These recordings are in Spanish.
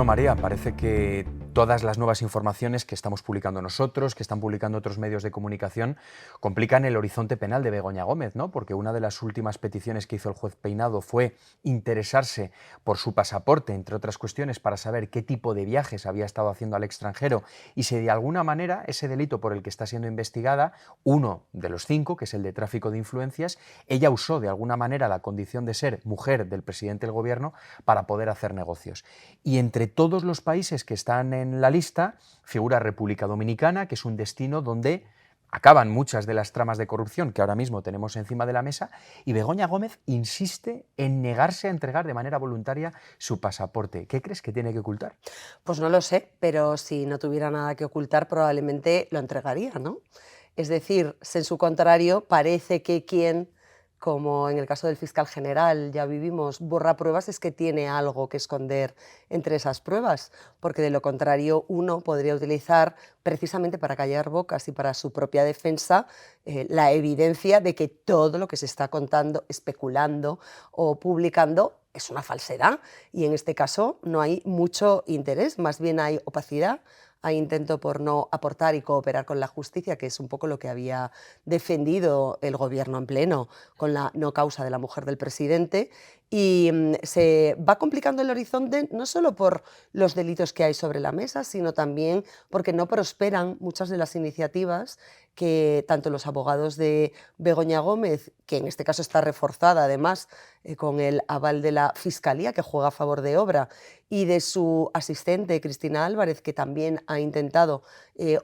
Bueno, María, parece que todas las nuevas informaciones que estamos publicando nosotros, que están publicando otros medios de comunicación, complican el horizonte penal de Begoña Gómez, ¿no? Porque una de las últimas peticiones que hizo el juez Peinado fue interesarse por su pasaporte, entre otras cuestiones, para saber qué tipo de viajes había estado haciendo al extranjero y si de alguna manera ese delito por el que está siendo investigada, uno de los 5, que es el de tráfico de influencias, ella usó de alguna manera la condición de ser mujer del presidente del gobierno para poder hacer negocios. Y entre todos los países que están en la lista figura República Dominicana, que es un destino donde acaban muchas de las tramas de corrupción que ahora mismo tenemos encima de la mesa, y Begoña Gómez insiste en negarse a entregar de manera voluntaria su pasaporte. ¿Qué crees que tiene que ocultar? Pues no lo sé, pero si no tuviera nada que ocultar, probablemente lo entregaría, ¿no? Es decir, en su contrario, parece que quien, como en el caso del fiscal general, ya vivimos, borra pruebas, es que tiene algo que esconder entre esas pruebas, porque de lo contrario uno podría utilizar precisamente para callar bocas y para su propia defensa la evidencia de que todo lo que se está contando, especulando o publicando es una falsedad, y en este caso no hay mucho interés, más bien hay opacidad, hay intento por no aportar y cooperar con la justicia, que es un poco lo que había defendido el gobierno en pleno con la no causa de la mujer del presidente, y se va complicando el horizonte no solo por los delitos que hay sobre la mesa, sino también porque no prosperan muchas de las iniciativas que tanto los abogados de Begoña Gómez, que en este caso está reforzada además con el aval de la Fiscalía, que juega a favor de obra, y de su asistente, Cristina Álvarez, que también ha intentado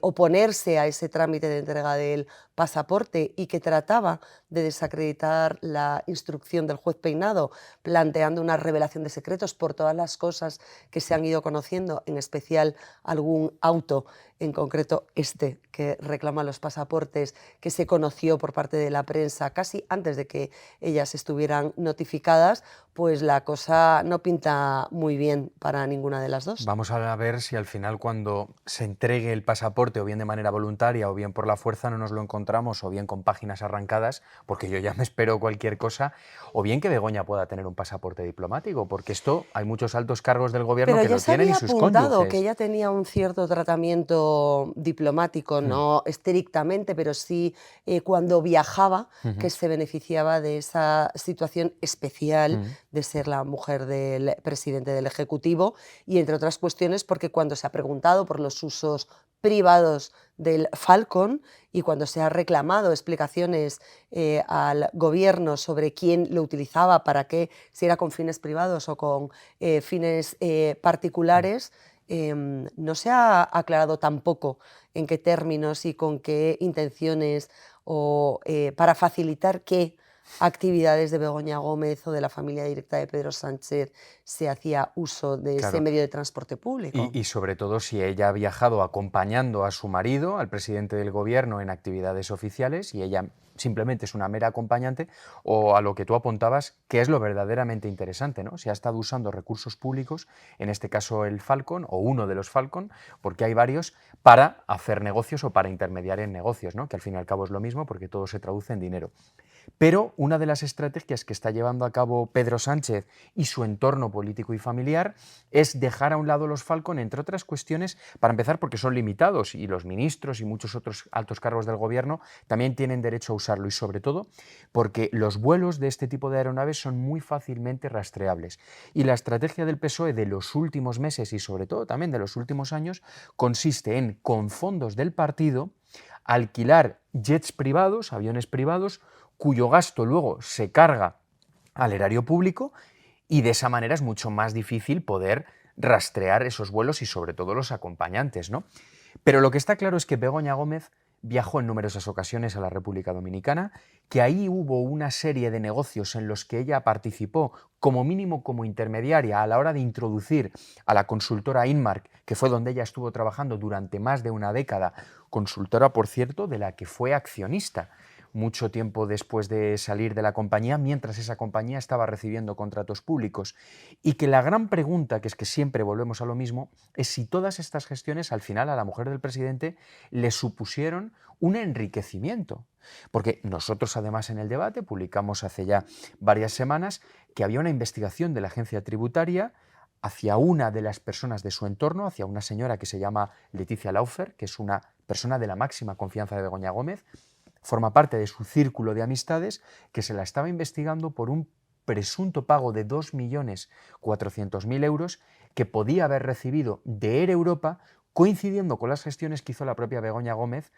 oponerse a ese trámite de entrega del pasaporte y que trataba de desacreditar la instrucción del juez Peinado, planteando una revelación de secretos por todas las cosas que se han ido conociendo, en especial algún auto, en concreto este que reclama los pasaportes, que se conoció por parte de la prensa casi antes de que ellas estuvieran notificadas. Pues la cosa no pinta muy bien para ninguna de las dos. Vamos a ver si al final, cuando se entregue el pasaporte, o bien de manera voluntaria o bien por la fuerza, no nos lo encontramos o bien con páginas arrancadas, porque yo ya me espero cualquier cosa, o bien que Begoña pueda tener un pasaporte diplomático, porque esto hay muchos altos cargos del gobierno Pero que ya lo se tienen y había sus apuntado que cónyuges. ella tenía un cierto tratamiento diplomático, Hmm, no estrictamente, pero sí cuando viajaba, ujú, que se beneficiaba de esa situación especial hmm. de ser la mujer del presidente del Ejecutivo, y entre otras cuestiones porque cuando se ha preguntado por los usos privados del Falcon y cuando se ha reclamado explicaciones al gobierno sobre quién lo utilizaba, para qué, si era con fines privados o con fines particulares, no se ha aclarado tampoco en qué términos y con qué intenciones o para facilitar qué actividades de Begoña Gómez o de la familia directa de Pedro Sánchez se hacía uso de ese Claro. medio de transporte público. Y sobre todo si ella ha viajado acompañando a su marido, al presidente del gobierno, en actividades oficiales, y ella simplemente es una mera acompañante, o a lo que tú apuntabas, que es lo verdaderamente interesante, ¿no? Si ha estado usando recursos públicos, en este caso el Falcon, o uno de los Falcon, porque hay varios, para hacer negocios o para intermediar en negocios, ¿no? Que al fin y al cabo es lo mismo, porque todo se traduce en dinero. Pero una de las estrategias que está llevando a cabo Pedro Sánchez y su entorno político y familiar es dejar a un lado los Falcon, entre otras cuestiones, para empezar porque son limitados y los ministros y muchos otros altos cargos del gobierno también tienen derecho a usarlo, y sobre todo porque los vuelos de este tipo de aeronaves son muy fácilmente rastreables. Y la estrategia del PSOE de los últimos meses y sobre todo también de los últimos años consiste en, con fondos del partido, alquilar jets privados, aviones privados, cuyo gasto luego se carga al erario público, y de esa manera es mucho más difícil poder rastrear esos vuelos y sobre todo los acompañantes, ¿no? Pero lo que está claro es que Begoña Gómez viajó en numerosas ocasiones a la República Dominicana, que ahí hubo una serie de negocios en los que ella participó como mínimo como intermediaria a la hora de introducir a la consultora Inmark, que fue donde ella estuvo trabajando durante más de una década, consultora, por cierto, de la que fue accionista mucho tiempo después de salir de la compañía, mientras esa compañía estaba recibiendo contratos públicos. Y que la gran pregunta, que es que siempre volvemos a lo mismo, es si todas estas gestiones al final a la mujer del presidente le supusieron un enriquecimiento. Porque nosotros además en el debate publicamos hace ya varias semanas que había una investigación de la agencia tributaria hacia una de las personas de su entorno, hacia una señora que se llama Leticia Laufer, que es una persona de la máxima confianza de Begoña Gómez, forma parte de su círculo de amistades, que se la estaba investigando por un presunto pago de 2.400.000 euros que podía haber recibido de Air Europa, coincidiendo con las gestiones que hizo la propia Begoña Gómez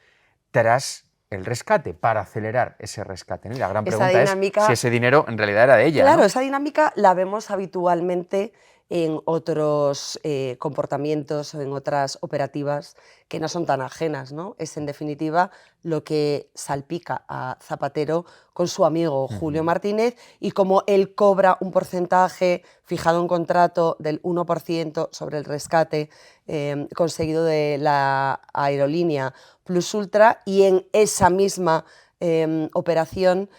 tras el rescate, para acelerar ese rescate, ¿no? Y la gran Esa pregunta es dinámica, si ese dinero en realidad era de ella, claro, ¿no? esa dinámica la vemos habitualmente en otros comportamientos o en otras operativas que no son tan ajenas, ¿no? Es en definitiva lo que salpica a Zapatero con su amigo Julio Martínez, y como él cobra un porcentaje fijado en contrato del 1% sobre el rescate conseguido de la aerolínea Plus Ultra, y en esa misma operación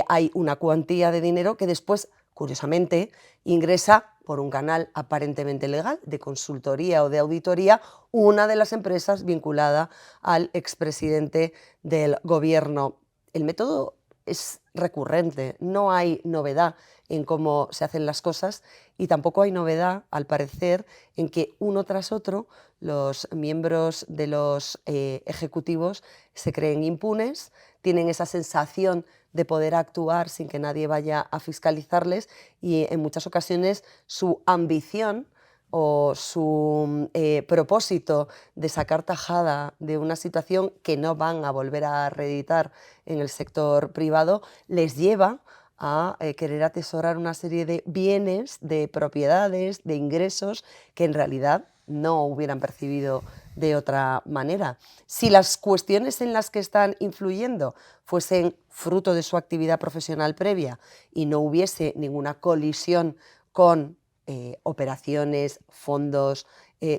hay una cuantía de dinero que después, curiosamente, ingresa por un canal aparentemente legal de consultoría o de auditoría una de las empresas vinculada al expresidente del gobierno. El método es recurrente, no hay novedad en cómo se hacen las cosas, y tampoco hay novedad, al parecer, en que uno tras otro los miembros de los ejecutivos se creen impunes, tienen esa sensación de poder actuar sin que nadie vaya a fiscalizarles, y en muchas ocasiones su ambición o su propósito de sacar tajada de una situación que no van a volver a reeditar en el sector privado les lleva a querer atesorar una serie de bienes, de propiedades, de ingresos que en realidad no hubieran percibido de otra manera. Si las cuestiones en las que están influyendo fuesen fruto de su actividad profesional previa y no hubiese ninguna colisión con operaciones, fondos,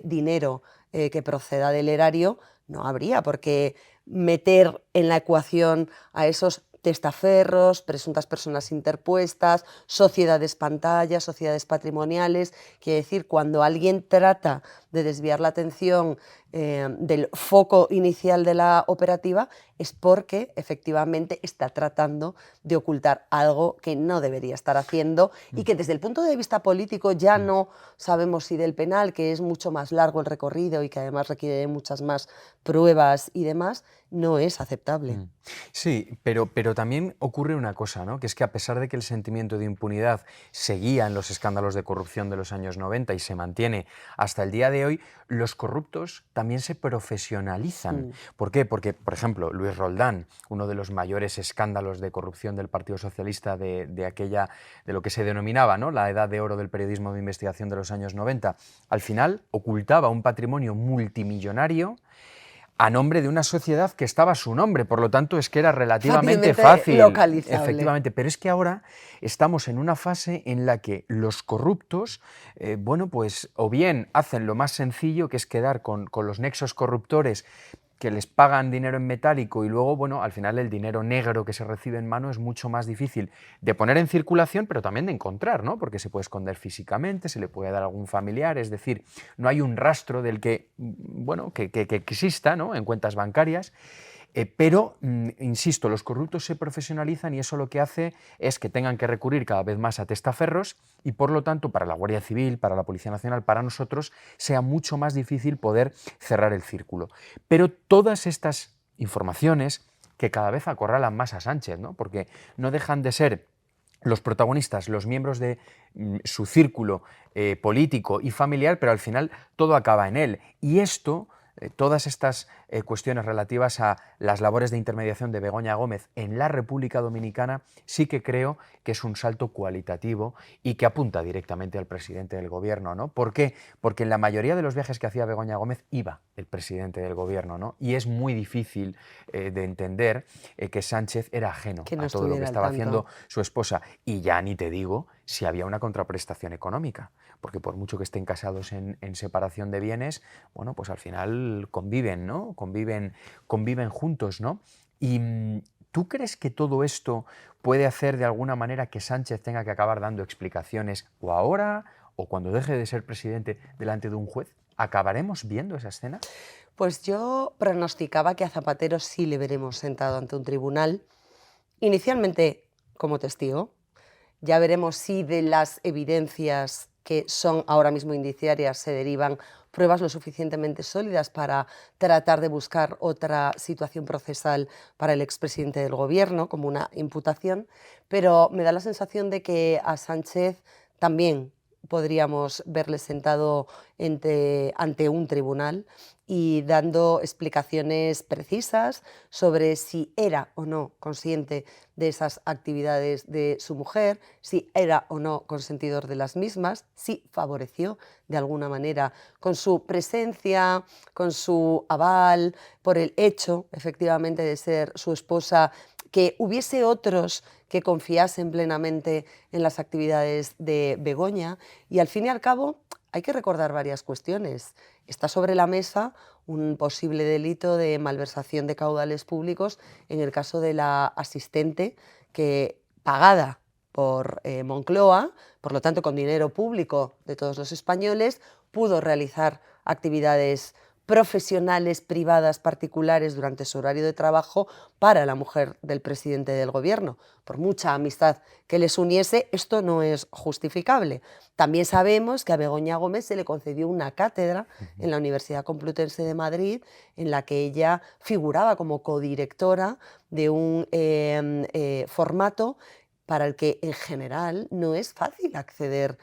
dinero que proceda del erario, no habría por qué meter en la ecuación a esos testaferros, presuntas personas interpuestas, sociedades pantalla, sociedades patrimoniales. Quiere decir, cuando alguien trata de desviar la atención del foco inicial de la operativa, es porque efectivamente está tratando de ocultar algo que no debería estar haciendo, y que desde el punto de vista político ya no sabemos si del penal, que es mucho más largo el recorrido y que además requiere de muchas más pruebas y demás, no es aceptable. Sí, pero también ocurre una cosa, ¿no? Que es que a pesar de que el sentimiento de impunidad seguía en los escándalos de corrupción de los años 90 y se mantiene hasta el día de hoy, los corruptos también se profesionalizan. ¿Por qué? Porque, por ejemplo, Luis Roldán, uno de los mayores escándalos de corrupción del Partido Socialista de lo que se denominaba, ¿no?, la edad de oro del periodismo de investigación de los años 90, al final ocultaba un patrimonio multimillonario a nombre de una sociedad que estaba a su nombre, por lo tanto es que era relativamente Fácilmente fácil, localizable. efectivamente, pero es que ahora estamos en una fase en la que los corruptos, bueno, pues o bien hacen lo más sencillo, que es quedar con los nexos corruptores que les pagan dinero en metálico, y luego, bueno, al final el dinero negro que se recibe en mano es mucho más difícil de poner en circulación, pero también de encontrar, ¿no? Porque se puede esconder físicamente, se le puede dar a algún familiar, es decir, no hay un rastro del que, bueno, que exista, ¿no?, en cuentas bancarias. Pero, insisto, los corruptos se profesionalizan y eso lo que hace es que tengan que recurrir cada vez más a testaferros y, por lo tanto, para la Guardia Civil, para la Policía Nacional, para nosotros, sea mucho más difícil poder cerrar el círculo. Pero todas estas informaciones que cada vez acorralan más a Sánchez, ¿no?, porque no dejan de ser los protagonistas, los miembros de su círculo político y familiar, pero al final todo acaba en él. Y esto, todas estas cuestiones relativas a las labores de intermediación de Begoña Gómez en la República Dominicana, sí que creo que es un salto cualitativo y que apunta directamente al presidente del gobierno, ¿no? ¿Por qué? Porque en la mayoría de los viajes que hacía Begoña Gómez iba el presidente del gobierno, ¿no? Y es muy difícil de entender que Sánchez era ajeno Que no a todo lo que estuviera al estaba tanto. haciendo su esposa. Y ya ni te digo si había una contraprestación económica, porque por mucho que estén casados en separación de bienes, bueno, pues al final conviven, ¿no? Conviven juntos, ¿no? Y ¿tú crees que todo esto puede hacer de alguna manera que Sánchez tenga que acabar dando explicaciones, o ahora o cuando deje de ser presidente, delante de un juez? ¿Acabaremos viendo esa escena? Pues yo pronosticaba que a Zapatero sí le veremos sentado ante un tribunal, inicialmente como testigo. Ya veremos si de las evidencias que son ahora mismo indiciarias, se derivan pruebas lo suficientemente sólidas para tratar de buscar otra situación procesal para el expresidente del Gobierno, como una imputación, pero me da la sensación de que a Sánchez también podríamos verle sentado ante un tribunal y dando explicaciones precisas sobre si era o no consciente de esas actividades de su mujer, si era o no consentidor de las mismas, si favoreció de alguna manera con su presencia, con su aval, por el hecho efectivamente de ser su esposa, que hubiese otros que confiasen plenamente en las actividades de Begoña. Y al fin y al cabo hay que recordar varias cuestiones. Está sobre la mesa un posible delito de malversación de caudales públicos en el caso de la asistente que, pagada por Moncloa, por lo tanto con dinero público de todos los españoles, pudo realizar actividades profesionales, privadas, particulares durante su horario de trabajo para la mujer del presidente del Gobierno. Por mucha amistad que les uniese, esto no es justificable. También sabemos que a Begoña Gómez se le concedió una cátedra en la Universidad Complutense de Madrid, en la que ella figuraba como codirectora de un formato para el que en general no es fácil acceder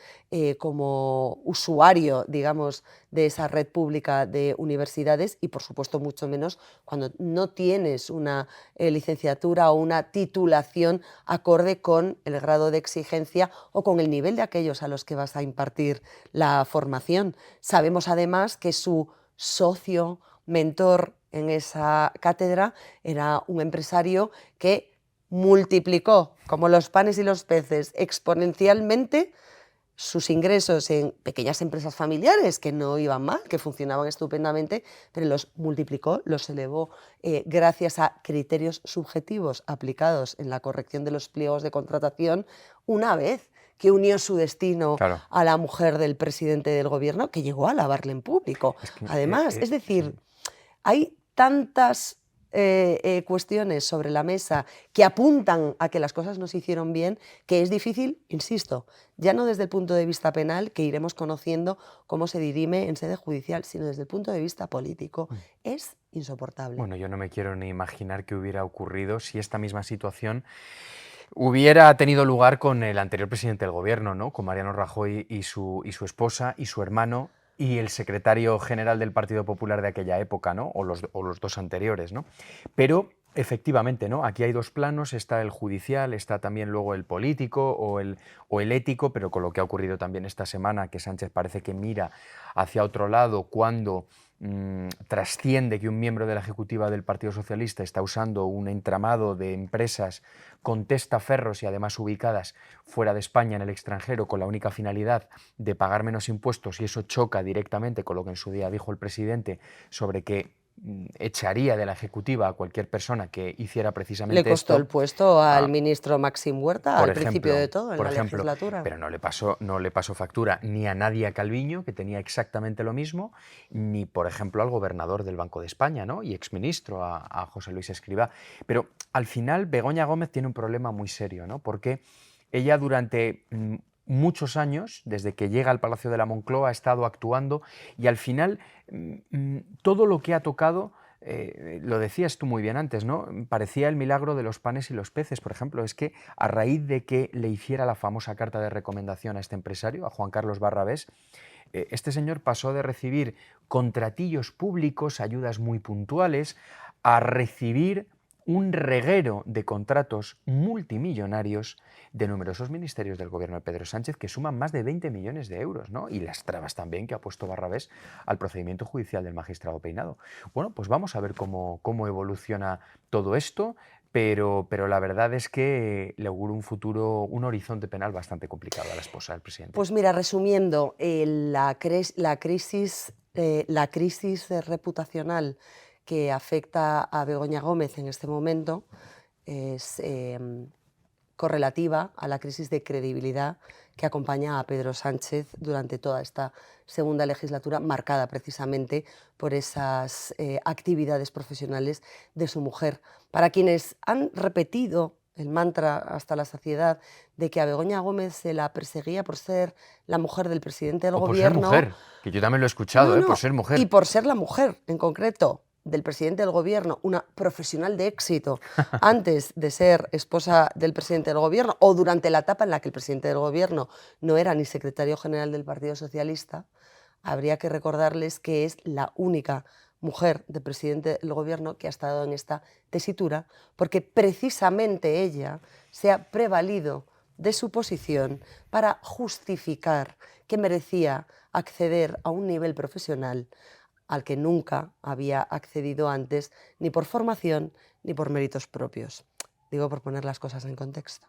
como usuario, digamos, de esa red pública de universidades y, por supuesto, mucho menos cuando no tienes una licenciatura o una titulación acorde con el grado de exigencia o con el nivel de aquellos a los que vas a impartir la formación. Sabemos además que su socio, mentor en esa cátedra era un empresario que multiplicó, como los panes y los peces, exponencialmente sus ingresos en pequeñas empresas familiares que no iban mal, que funcionaban estupendamente, pero los multiplicó, los elevó gracias a criterios subjetivos aplicados en la corrección de los pliegos de contratación, una vez que unió su destino Claro. a la mujer del presidente del Gobierno, que llegó a alabarle en público. Es que, Además, es decir, sí. hay tantas cuestiones sobre la mesa que apuntan a que las cosas no se hicieron bien, que es difícil, insisto, ya no desde el punto de vista penal, que iremos conociendo cómo se dirime en sede judicial, sino desde el punto de vista político. Es insoportable. Bueno, yo no me quiero ni imaginar qué hubiera ocurrido si esta misma situación hubiera tenido lugar con el anterior presidente del Gobierno, ¿no? Con Mariano Rajoy y su esposa y su hermano y el secretario general del Partido Popular de aquella época, ¿no? O los dos anteriores, ¿no? Pero efectivamente, ¿no? Aquí hay dos planos, está el judicial, está también luego el político o el ético, pero con lo que ha ocurrido también esta semana, que Sánchez parece que mira hacia otro lado cuando trasciende que un miembro de la ejecutiva del Partido Socialista está usando un entramado de empresas con testaferros y además ubicadas fuera de España, en el extranjero, con la única finalidad de pagar menos impuestos, y eso choca directamente con lo que en su día dijo el presidente sobre que echaría de la ejecutiva a cualquier persona que hiciera precisamente Le costó el esto. puesto al ministro Maxim Huerta Por al principio de todo, en por la ejemplo, legislatura. pero no le pasó factura ni a Nadia Calviño, que tenía exactamente lo mismo, ni, por ejemplo, al gobernador del Banco de España, ¿no? Y exministro, a José Luis Escrivá. Pero al final Begoña Gómez tiene un problema muy serio, ¿no? Porque ella durante muchos años, desde que llega al Palacio de la Moncloa, ha estado actuando y al final todo lo que ha tocado, lo decías tú muy bien antes, ¿no? Parecía el milagro de los panes y los peces, por ejemplo. Es que a raíz de que le hiciera la famosa carta de recomendación a este empresario, a Juan Carlos Barrabés, este señor pasó de recibir contratillos públicos, ayudas muy puntuales, a recibir un reguero de contratos multimillonarios de numerosos ministerios del gobierno de Pedro Sánchez que suman más de 20 millones de euros, ¿no? Y las trabas también que ha puesto Barrabés al procedimiento judicial del magistrado Peinado. Bueno, pues vamos a ver cómo evoluciona todo esto, pero la verdad es que le auguro un futuro, un horizonte penal bastante complicado a la esposa del presidente. Pues mira, resumiendo, la crisis reputacional que afecta a Begoña Gómez en este momento es correlativa a la crisis de credibilidad que acompaña a Pedro Sánchez durante toda esta segunda legislatura, marcada precisamente por esas actividades profesionales de su mujer. Para quienes han repetido el mantra hasta la saciedad de que a Begoña Gómez se la perseguía por ser la mujer del presidente del O por ser gobierno. mujer, que yo también lo he escuchado, No, por no, ser mujer. y por ser la mujer, en concreto, del presidente del gobierno, una profesional de éxito, antes de ser esposa del presidente del gobierno, o durante la etapa en la que el presidente del gobierno no era ni secretario general del Partido Socialista, habría que recordarles que es la única mujer de presidente del gobierno que ha estado en esta tesitura, porque precisamente ella se ha prevalido de su posición para justificar que merecía acceder a un nivel profesional al que nunca había accedido antes, ni por formación ni por méritos propios. Digo, por poner las cosas en contexto.